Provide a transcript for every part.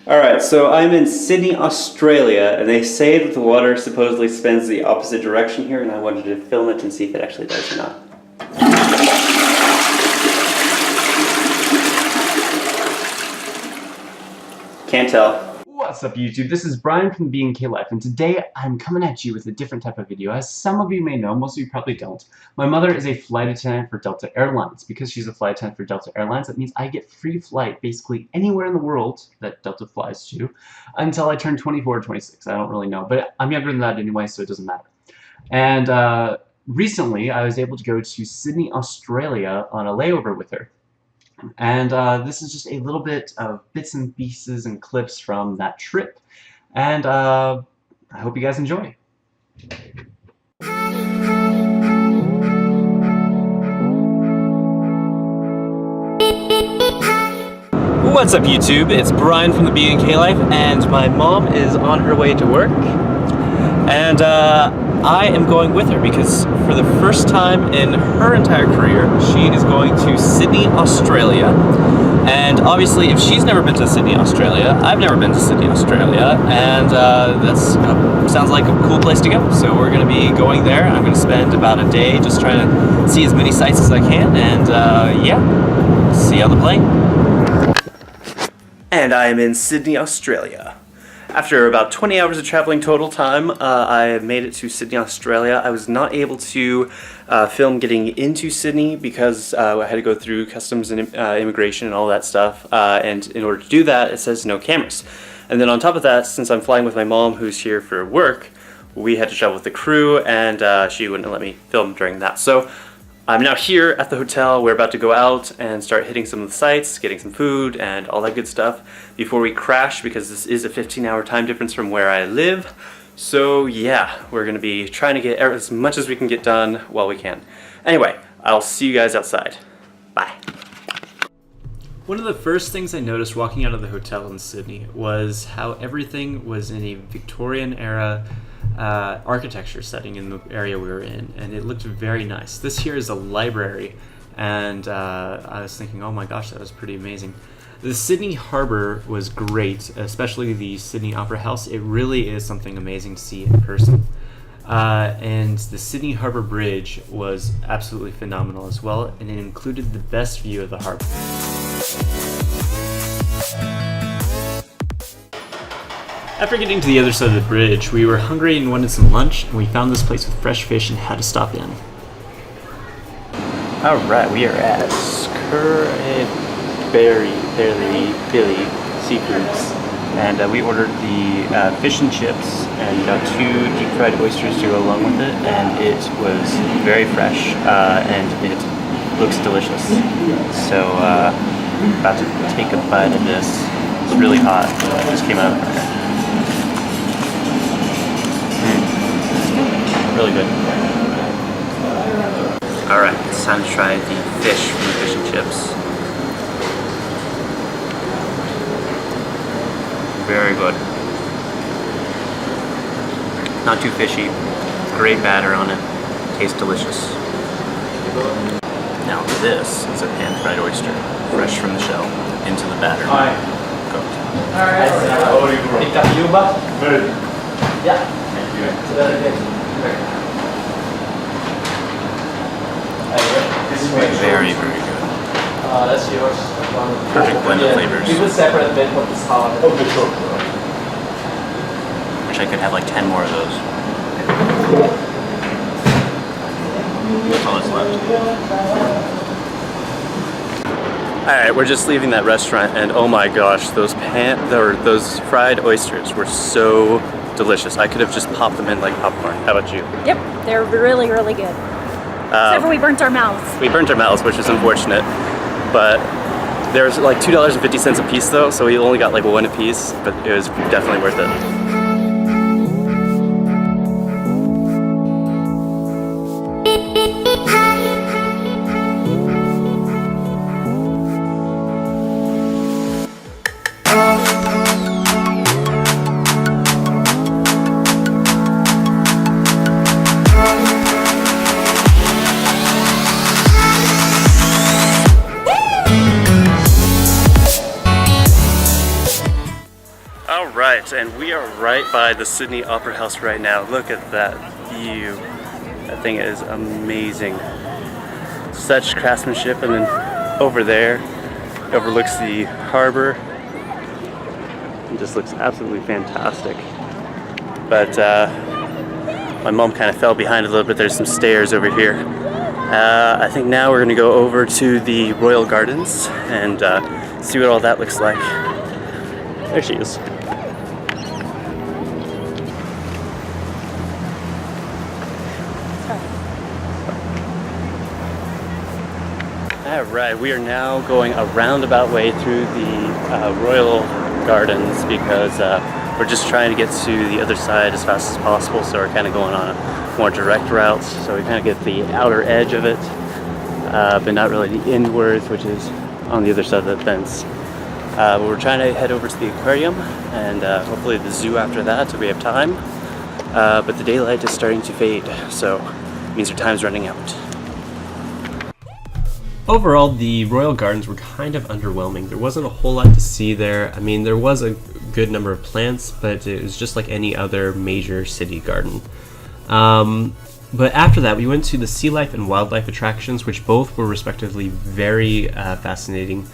Alright, so I'm in Sydney, Australia, and they say that the water supposedly spins the opposite direction here, and I wanted to film it and see if it actually does or not. Can't tell. What's up YouTube, this is Brian from B&K Life, and today I'm coming at you with a different type of video. As some of you may know, most of you probably don't, my mother is a flight attendant for Delta Airlines. Because she's a flight attendant for Delta Airlines, that means I get free flight basically anywhere in the world that Delta flies to until I turn 24 or 26, I don't really know, but I'm younger than that anyway, so it doesn't matter. And recently I was able to go to Sydney, Australia on a layover with her. And this is just a little bit of bits and pieces and clips from that trip. And I hope you guys enjoy. What's up YouTube? It's Brian from the B&K Life, and my mom is on her way to work. And I am going with her because for the first time in her entire career, she is going to Sydney, Australia. And obviously, if she's never been to Sydney, Australia, I've never been to Sydney, Australia, and that sounds like a cool place to go. So we're going to be going there. I'm going to spend about a day just trying to see as many sights as I can, and yeah, see you on the plane. And I am in Sydney, Australia. After about 20 hours of traveling total time, I made it to Sydney, Australia. I was not able to film getting into Sydney because I had to go through customs and immigration and all that stuff. And in order to do that, it says no cameras. And then on top of that, since I'm flying with my mom who's here for work, we had to travel with the crew, and she wouldn't let me film during that. So I'm now here at the hotel. We're about to go out and start hitting some of the sites, getting some food and all that good stuff before we crash, because this is a 15-hour time difference from where I live. So yeah, we're gonna be trying to get as much as we can get done while we can. Anyway, I'll see you guys outside. Bye. One of the first things I noticed walking out of the hotel in Sydney was how everything was in a Victorian era architecture setting in the area we were in, and it looked very nice. This here is a library, and I was thinking, oh my gosh, that was pretty amazing. The Sydney Harbour was great, especially the Sydney Opera House. It really is something amazing to see in person. And the Sydney Harbour Bridge was absolutely phenomenal as well, and it included the best view of the harbour. After getting to the other side of the bridge, we were hungry and wanted some lunch, and we found this place with fresh fish and had to stop in. Alright, we are at Skurberry Billy Seafoods, and we ordered the fish and chips, and we got 2 deep fried oysters to go along with it, and it was very fresh, and it looks delicious. So, about to take a bite of this. It's really hot, it just came out of the fryer. Really good. Alright, it's time to try the fish from the fish and chips. Very good. Not too fishy. Great batter on it. Tastes delicious. Now this is a pan-fried oyster, fresh from the shell, into the batter. Cooked. Very, very good. That's yours. Perfect blend of flavors. You would separate a bit, but it's hard. Wish I could have like 10 more of those. That's all that's left. Alright, we're just leaving that restaurant, and oh my gosh, those fried oysters were so delicious. I could have just popped them in like popcorn. How about you? Yep, they're really, really good. Except for we burnt our mouths. We burnt our mouths, which is unfortunate, but there's like $2.50 a piece though, so we only got like 1 a piece, but it was definitely worth it. Alright, and we are right by the Sydney Opera House right now. Look at that view. That thing is amazing. Such craftsmanship, and then over there overlooks the harbor. It just looks absolutely fantastic. But my mom kind of fell behind a little bit. There's some stairs over here. I think now we're going to go over to the Royal Gardens and see what all that looks like. There she is. Alright, we are now going a roundabout way through the Royal Gardens because we're just trying to get to the other side as fast as possible, so we're kind of going on a more direct route, so we kind of get the outer edge of it, but not really the inwards, which is on the other side of the fence. But we're trying to head over to the aquarium and hopefully the zoo after that if we have time, but the daylight is starting to fade, so it means our time's running out. Overall, the Royal Gardens were kind of underwhelming. There wasn't a whole lot to see there. I mean, there was a good number of plants, but it was just like any other major city garden. But after that, we went to the sea life and wildlife attractions, which both were respectively very fascinating.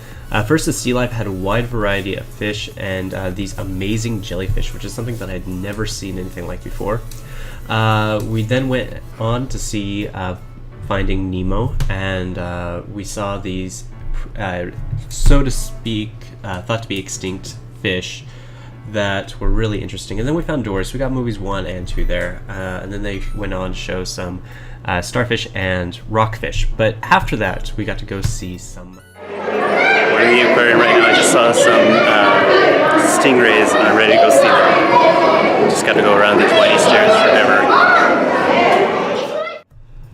First, the sea life had a wide variety of fish and these amazing jellyfish, which is something that I'd never seen anything like before. We then went on to see Finding Nemo, and we saw these, so to speak, thought to be extinct fish that were really interesting. And then we found Doris. We got movies 1 and 2 there, and then they went on to show some starfish and rockfish. But after that, we got to go see some... We're in the aquarium right now. I just saw some stingrays and I'm ready to go see them. Just got to go around these whitey stairs forever.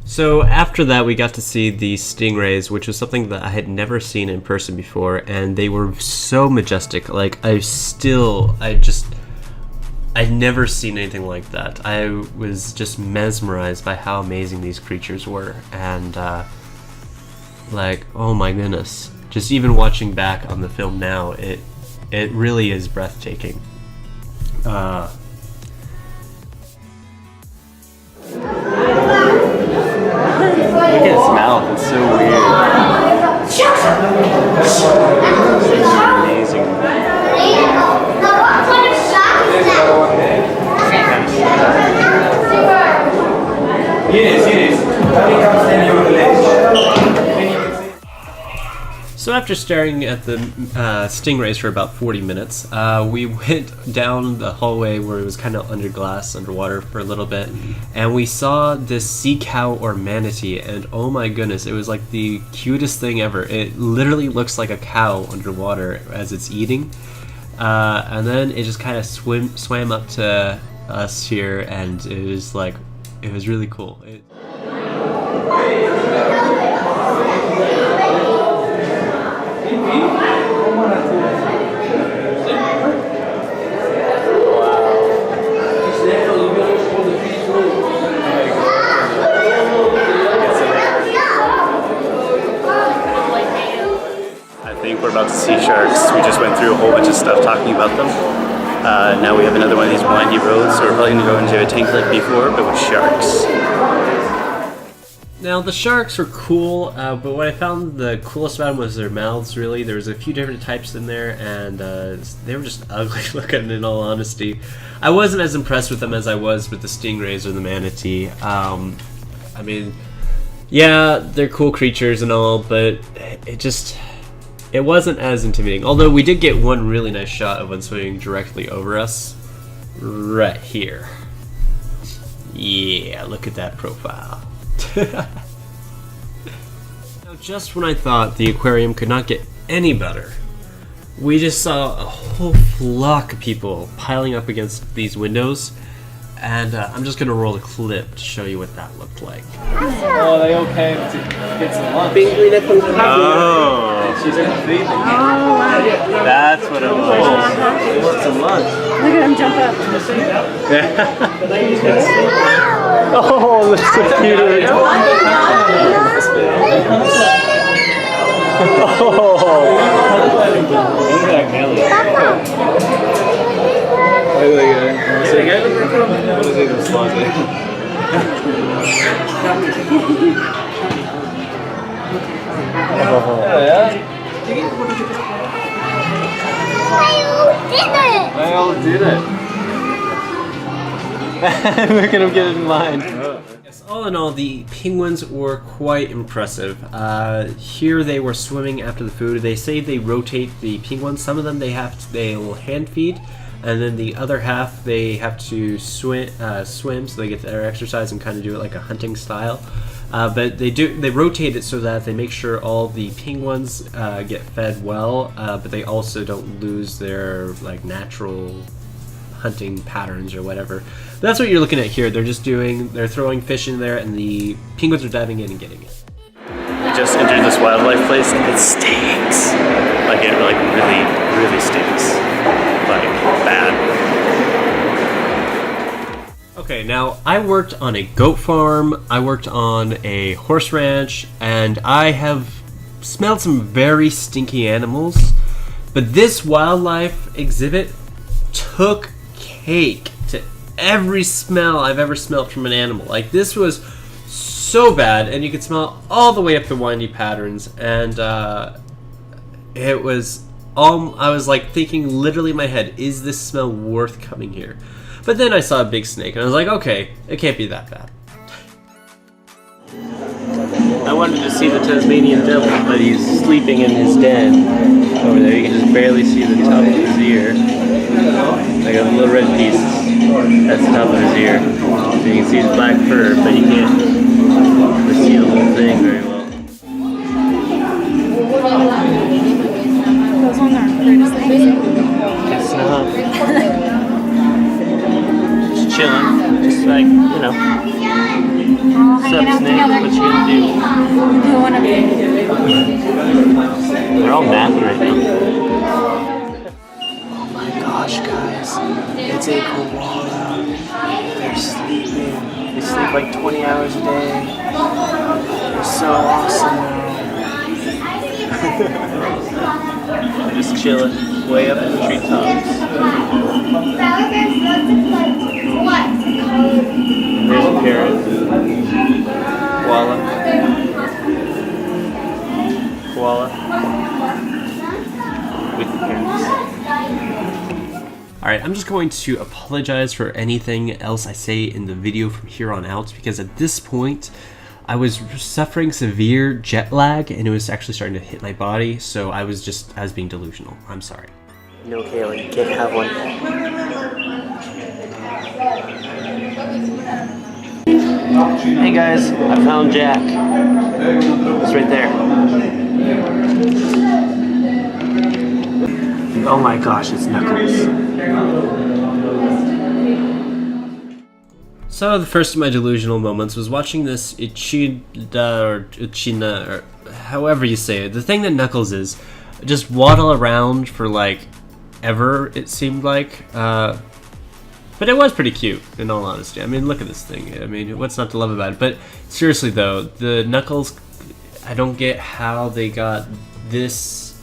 So after that, we got to see the stingrays, which was something that I had never seen in person before, and they were so majestic. Like, I'd never seen anything like that. I was just mesmerized by how amazing these creatures were, and like, oh my goodness. Just even watching back on the film now, it really is breathtaking. Look at his mouth, it's so weird. It's amazing. So after staring at the stingrays for about 40 minutes, we went down the hallway where it was kind of under glass, underwater for a little bit, and we saw this sea cow or manatee, and oh my goodness, it was like the cutest thing ever. It literally looks like a cow underwater as it's eating, and then it just kind of swam up to us here, and it was like, it was really cool. We're about to see sharks. We just went through a whole bunch of stuff talking about them. Now we have another one of these windy roads, so we're probably going to go into a tank like before, but with sharks. Now, the sharks were cool, but what I found the coolest about them was their mouths, really. There was a few different types in there, and they were just ugly looking, in all honesty. I wasn't as impressed with them as I was with the stingrays or the manatee. I mean, yeah, they're cool creatures and all, but it wasn't as intimidating. Although we did get one really nice shot of one swimming directly over us. Right here. Yeah, look at that profile. Now, just when I thought the aquarium could not get any better, we just saw a whole flock of people piling up against these windows, and I'm just gonna roll a clip to show you what that looked like. Oh, they all came to get some lunch. Oh, She's going to feed them. Oh, wow. that's what it was. They want some lunch. Look at him jump up. Oh, that's so cute. Oh. I all did it. Look at him get in line. Yes, all in all, the penguins were quite impressive. Here they were swimming after the food. They say they rotate the penguins. Some of them they'll hand feed, and then the other half they have to swim so they get their exercise and kind of do it like a hunting style. But they rotate it so that they make sure all the penguins get fed well, but they also don't lose their like natural hunting patterns or whatever. But that's what you're looking at here. They're throwing fish in there, and the penguins are diving in and getting it. We just entered this wildlife place and it stinks. Like it really stinks. Like bad. Okay, now I worked on a goat farm, I worked on a horse ranch, and I have smelled some very stinky animals, but this wildlife exhibit took cake to every smell I've ever smelled from an animal. Like, this was so bad, and you could smell all the way up the windy patterns, and it was all, I was like thinking literally in my head, is this smell worth coming here? But then I saw a big snake, and I was like, okay, it can't be that bad. I wanted to see the Tasmanian devil, but he's sleeping in his den over there. You can just barely see the top of his ear. Like a little red piece. That's the top of his ear. So you can see his black fur, but you can't really see the whole thing very well. Those ones aren't pretty snakes. It's not. Just chilling. Just like, you know. All What's hanging up, out snake? together. What you gonna do? Doing a We're all napping right now. Oh my gosh, guys. It's a koala. They're sleeping. They sleep like 20 hours a day. They're so awesome now. They're just chilling way up in the treetops. There's a parrot. Koala. Koala. With the parents. Alright, I'm just going to apologize for anything else I say in the video from here on out, because at this point, I was suffering severe jet lag, and it was actually starting to hit my body, so I was being delusional. I'm sorry. No, Kayla, you can't have one. Hey guys, I found Jack. It's right there. Oh my gosh, it's Knuckles. So the first of my delusional moments was watching this Echidna, or however you say it, the thing that Knuckles is, just waddle around for like ever, it seemed like. But it was pretty cute, in all honesty. I mean, look at this thing. I mean, what's not to love about it? But seriously though, the Knuckles, I don't get how they got this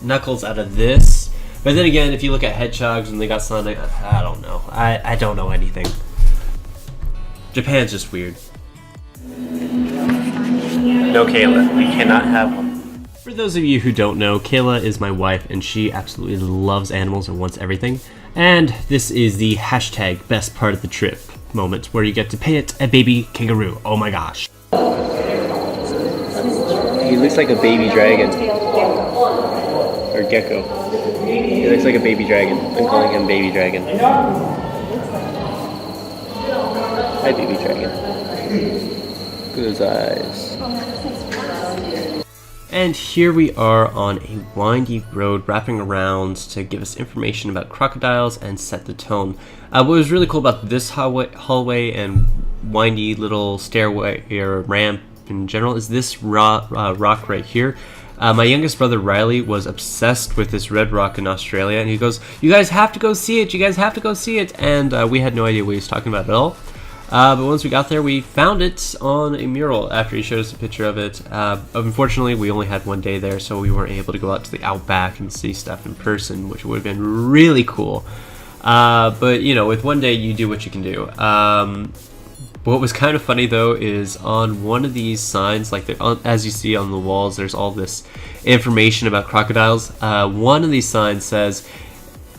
Knuckles out of this. But then again, if you look at Hedgehogs and they got Sonic, I don't know. I don't know anything. Japan's just weird. No, Kayla, we cannot have one. For those of you who don't know, Kayla is my wife and she absolutely loves animals and wants everything. And this is the hashtag best part of the trip moment where you get to pet a baby kangaroo. Oh my gosh. He looks like a baby dragon. Or gecko. He looks like a baby dragon. I'm calling him baby dragon. Hi, baby dragon. Look at his eyes. And here we are on a windy road wrapping around to give us information about crocodiles and set the tone. What was really cool about this hallway and windy little stairway or ramp in general is this rock right here. My youngest brother Riley was obsessed with this red rock in Australia, and he goes, "You guys have to go see it, you guys have to go see it," and we had no idea what he was talking about at all. But once we got there, we found it on a mural after he showed us a picture of it. Unfortunately, we only had one day there, so we weren't able to go out to the outback and see stuff in person, which would have been really cool. But you know, with one day, you do what you can do. What was kind of funny though is on one of these signs, like as you see on the walls, there's all this information about crocodiles. One of these signs says,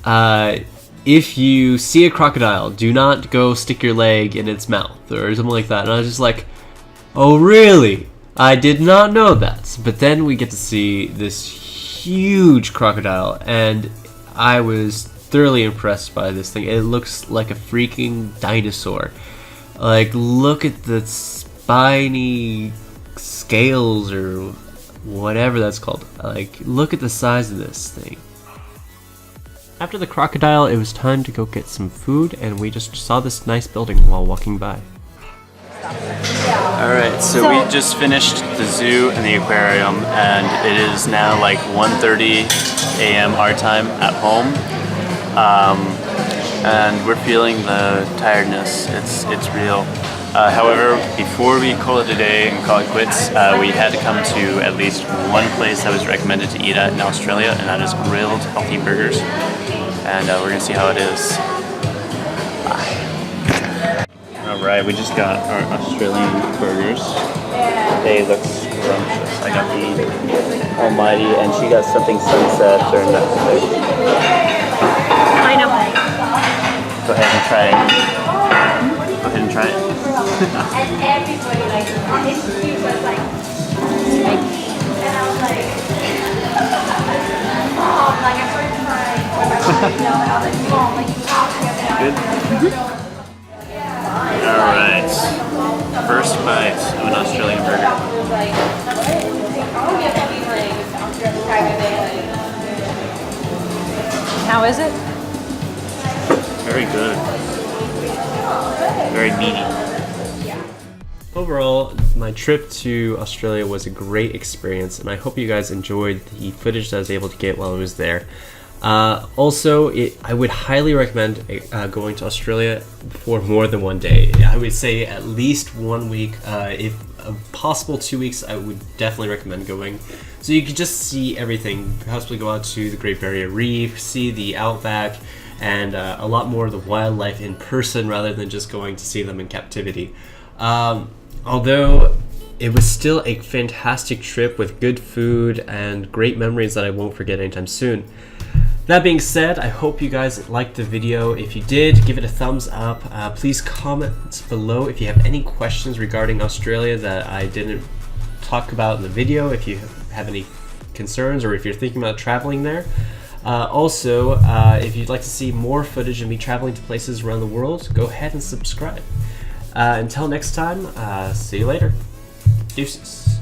if you see a crocodile, do not go stick your leg in its mouth or something like that. And I was just like, oh really? I did not know that. But then we get to see this huge crocodile, and I was thoroughly impressed by this thing. It looks like a freaking dinosaur. Like, look at the spiny scales or whatever that's called. Like, look at the size of this thing. After the crocodile, it was time to go get some food, and we just saw this nice building while walking by. Alright, so we just finished the zoo and the aquarium, and it is now like 1:30 a.m. our time at home. And we're feeling the tiredness. It's real. However, before we call it a day and call it quits, we had to come to at least one place that was recommended to eat at in Australia, and that is Grilled Healthy Burgers. And we're gonna see how it is. Alright, we just got our Australian burgers. They look scrumptious. I got the Almighty, and she got something Sunset or Netflix. Pineapple. Go ahead and try it. Go ahead and try it. And everybody like this dude was like, and I was like, oh, like I started crying. And I was like, Mom, like you talking about. Alright. First bite of an Australian burger. How is it? Very good. Very meaty. Overall, my trip to Australia was a great experience, and I hope you guys enjoyed the footage that I was able to get while I was there. Also, I would highly recommend going to Australia for more than one day. I would say at least 1 week. If possible 2 weeks, I would definitely recommend going. So you could just see everything, possibly go out to the Great Barrier Reef, see the outback, and a lot more of the wildlife in person rather than just going to see them in captivity. Although it was still a fantastic trip with good food and great memories that I won't forget anytime soon. That being said, I hope you guys liked the video. If you did, give it a thumbs up. Please comment below if you have any questions regarding Australia that I didn't talk about in the video, if you have any concerns or if you're thinking about traveling there. Also, if you'd like to see more footage of me traveling to places around the world, go ahead and subscribe. Until next time, see you later. Deuces.